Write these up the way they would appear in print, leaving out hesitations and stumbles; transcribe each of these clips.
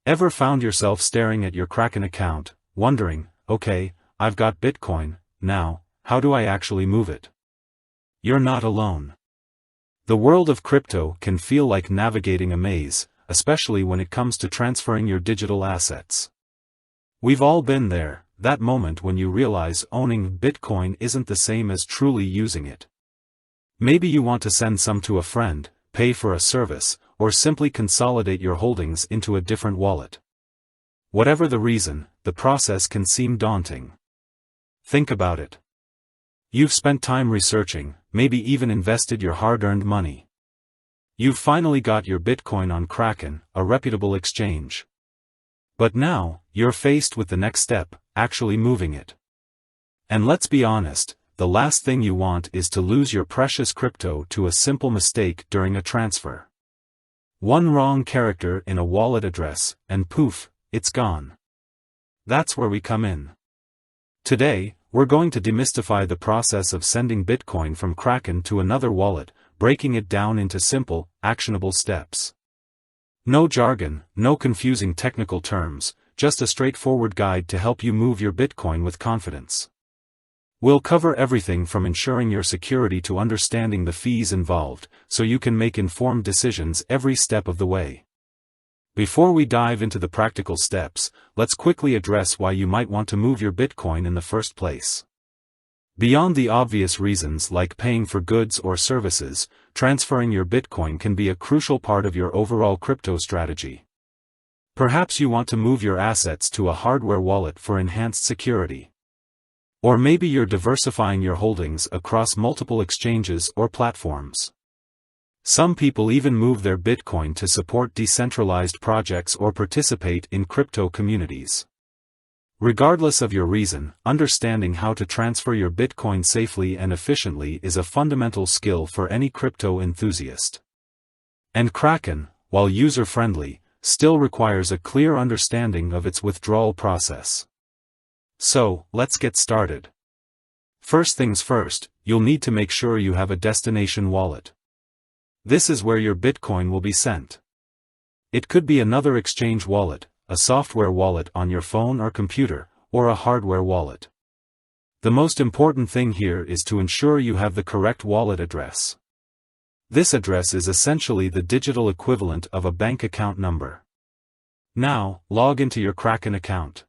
Ever found yourself staring at your Kraken account, wondering, okay, I've got Bitcoin, now, how do I actually move it? You're not alone. The world of crypto can feel like navigating a maze, especially when it comes to transferring your digital assets. We've all been there, that moment when you realize owning Bitcoin isn't the same as truly using it. Maybe you want to send some to a friend, pay for a service, or simply consolidate your holdings into a different wallet. Whatever the reason, the process can seem daunting. Think about it. You've spent time researching, maybe even invested your hard-earned money. You've finally got your Bitcoin on Kraken, a reputable exchange. But now, you're faced with the next step, actually moving it. And let's be honest, the last thing you want is to lose your precious crypto to a simple mistake during a transfer. One wrong character in a wallet address, and poof, it's gone. That's where we come in. Today, we're going to demystify the process of sending Bitcoin from Kraken to another wallet, breaking it down into simple, actionable steps. No jargon, no confusing technical terms, just a straightforward guide to help you move your Bitcoin with confidence. We'll cover everything from ensuring your security to understanding the fees involved, so you can make informed decisions every step of the way. Before we dive into the practical steps, let's quickly address why you might want to move your Bitcoin in the first place. Beyond the obvious reasons like paying for goods or services, transferring your Bitcoin can be a crucial part of your overall crypto strategy. Perhaps you want to move your assets to a hardware wallet for enhanced security. Or maybe you're diversifying your holdings across multiple exchanges or platforms. Some people even move their Bitcoin to support decentralized projects or participate in crypto communities. Regardless of your reason, understanding how to transfer your Bitcoin safely and efficiently is a fundamental skill for any crypto enthusiast. And Kraken, while user-friendly, still requires a clear understanding of its withdrawal process. So, let's get started. First things first, you'll need to make sure you have a destination wallet. This is where your Bitcoin will be sent. It could be another exchange wallet, a software wallet on your phone or computer, or a hardware wallet. The most important thing here is to ensure you have the correct wallet address. This address is essentially the digital equivalent of a bank account number. Now, log into your Kraken account.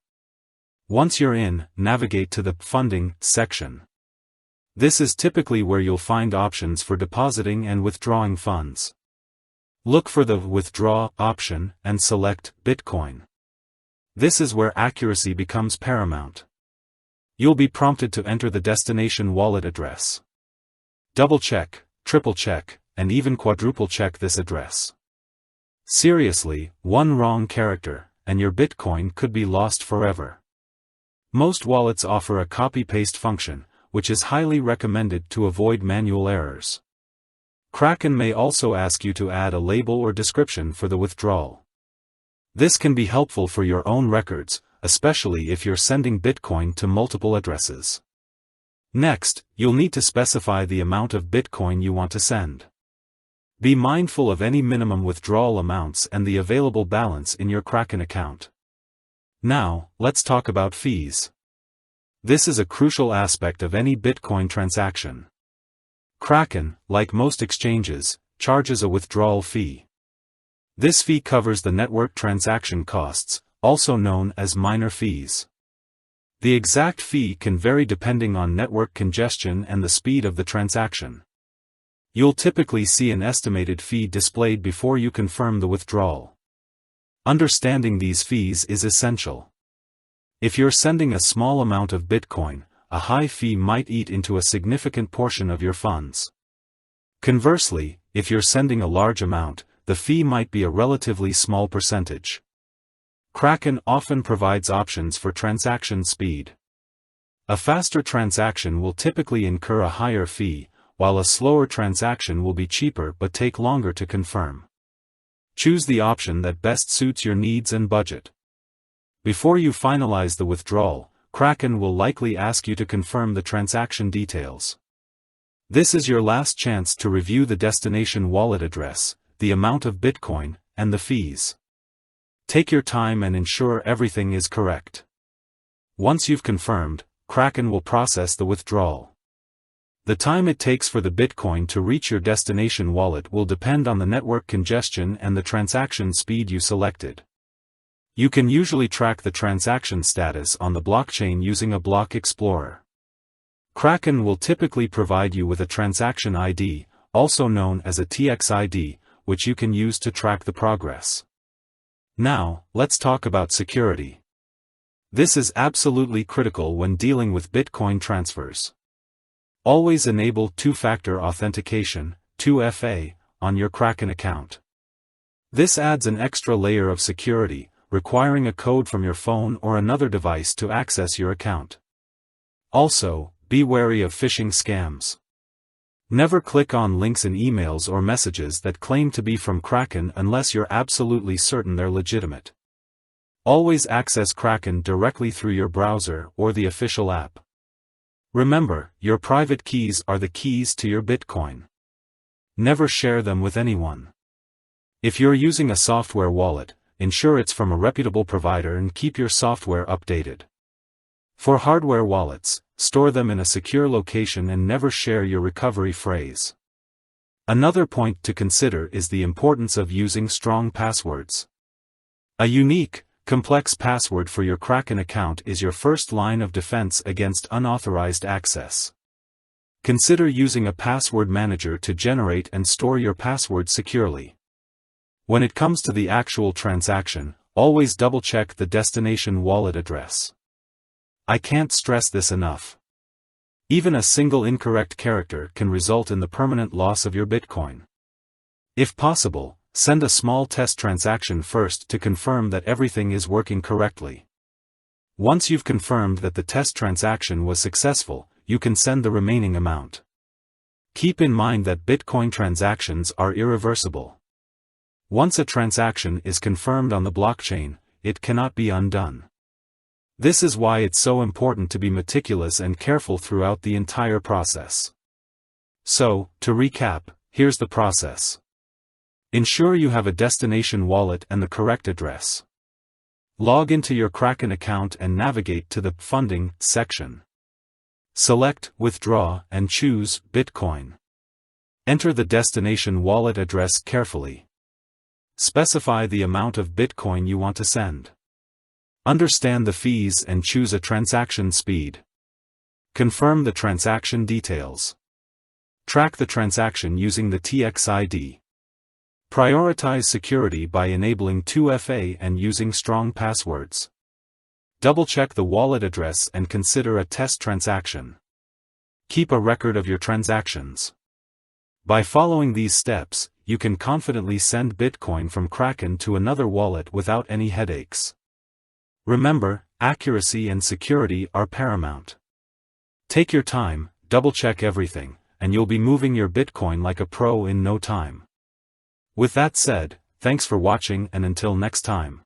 Once you're in, navigate to the Funding section. This is typically where you'll find options for depositing and withdrawing funds. Look for the Withdraw option and select Bitcoin. This is where accuracy becomes paramount. You'll be prompted to enter the destination wallet address. Double-check, triple-check, and even quadruple-check this address. Seriously, one wrong character, and your Bitcoin could be lost forever. Most wallets offer a copy-paste function, which is highly recommended to avoid manual errors. Kraken may also ask you to add a label or description for the withdrawal. This can be helpful for your own records, especially if you're sending Bitcoin to multiple addresses. Next, you'll need to specify the amount of Bitcoin you want to send. Be mindful of any minimum withdrawal amounts and the available balance in your Kraken account. Now, let's talk about fees. This is a crucial aspect of any Bitcoin transaction. Kraken, like most exchanges, charges a withdrawal fee. This fee covers the network transaction costs, also known as miner fees. The exact fee can vary depending on network congestion and the speed of the transaction. You'll typically see an estimated fee displayed before you confirm the withdrawal. Understanding these fees is essential. If you're sending a small amount of Bitcoin, a high fee might eat into a significant portion of your funds. Conversely, if you're sending a large amount, the fee might be a relatively small percentage. Kraken often provides options for transaction speed. A faster transaction will typically incur a higher fee, while a slower transaction will be cheaper but take longer to confirm. Choose the option that best suits your needs and budget. Before you finalize the withdrawal, Kraken will likely ask you to confirm the transaction details. This is your last chance to review the destination wallet address, the amount of Bitcoin, and the fees. Take your time and ensure everything is correct. Once you've confirmed, Kraken will process the withdrawal. The time it takes for the Bitcoin to reach your destination wallet will depend on the network congestion and the transaction speed you selected. You can usually track the transaction status on the blockchain using a block explorer. Kraken will typically provide you with a transaction ID, also known as a TX ID, which you can use to track the progress. Now, let's talk about security. This is absolutely critical when dealing with Bitcoin transfers. Always enable two-factor authentication, 2FA, on your Kraken account. This adds an extra layer of security, requiring a code from your phone or another device to access your account. Also, be wary of phishing scams. Never click on links in emails or messages that claim to be from Kraken unless you're absolutely certain they're legitimate. Always access Kraken directly through your browser or the official app. Remember, your private keys are the keys to your Bitcoin. Never share them with anyone. If you're using a software wallet, ensure it's from a reputable provider and keep your software updated. For hardware wallets, store them in a secure location and never share your recovery phrase. Another point to consider is the importance of using strong passwords. A unique, complex password for your Kraken account is your first line of defense against unauthorized access. Consider using a password manager to generate and store your password securely. When it comes to the actual transaction, always double-check the destination wallet address. I can't stress this enough. Even a single incorrect character can result in the permanent loss of your Bitcoin. If possible, send a small test transaction first to confirm that everything is working correctly. Once you've confirmed that the test transaction was successful, you can send the remaining amount. Keep in mind that Bitcoin transactions are irreversible. Once a transaction is confirmed on the blockchain, it cannot be undone. This is why it's so important to be meticulous and careful throughout the entire process. So, to recap, here's the process. Ensure you have a destination wallet and the correct address. Log into your Kraken account and navigate to the Funding section. Select Withdraw and choose Bitcoin. Enter the destination wallet address carefully. Specify the amount of Bitcoin you want to send. Understand the fees and choose a transaction speed. Confirm the transaction details. Track the transaction using the TX ID. Prioritize security by enabling 2FA and using strong passwords. Double-check the wallet address and consider a test transaction. Keep a record of your transactions. By following these steps, you can confidently send Bitcoin from Kraken to another wallet without any headaches. Remember, accuracy and security are paramount. Take your time, double-check everything, and you'll be moving your Bitcoin like a pro in no time. With that said, thanks for watching and until next time.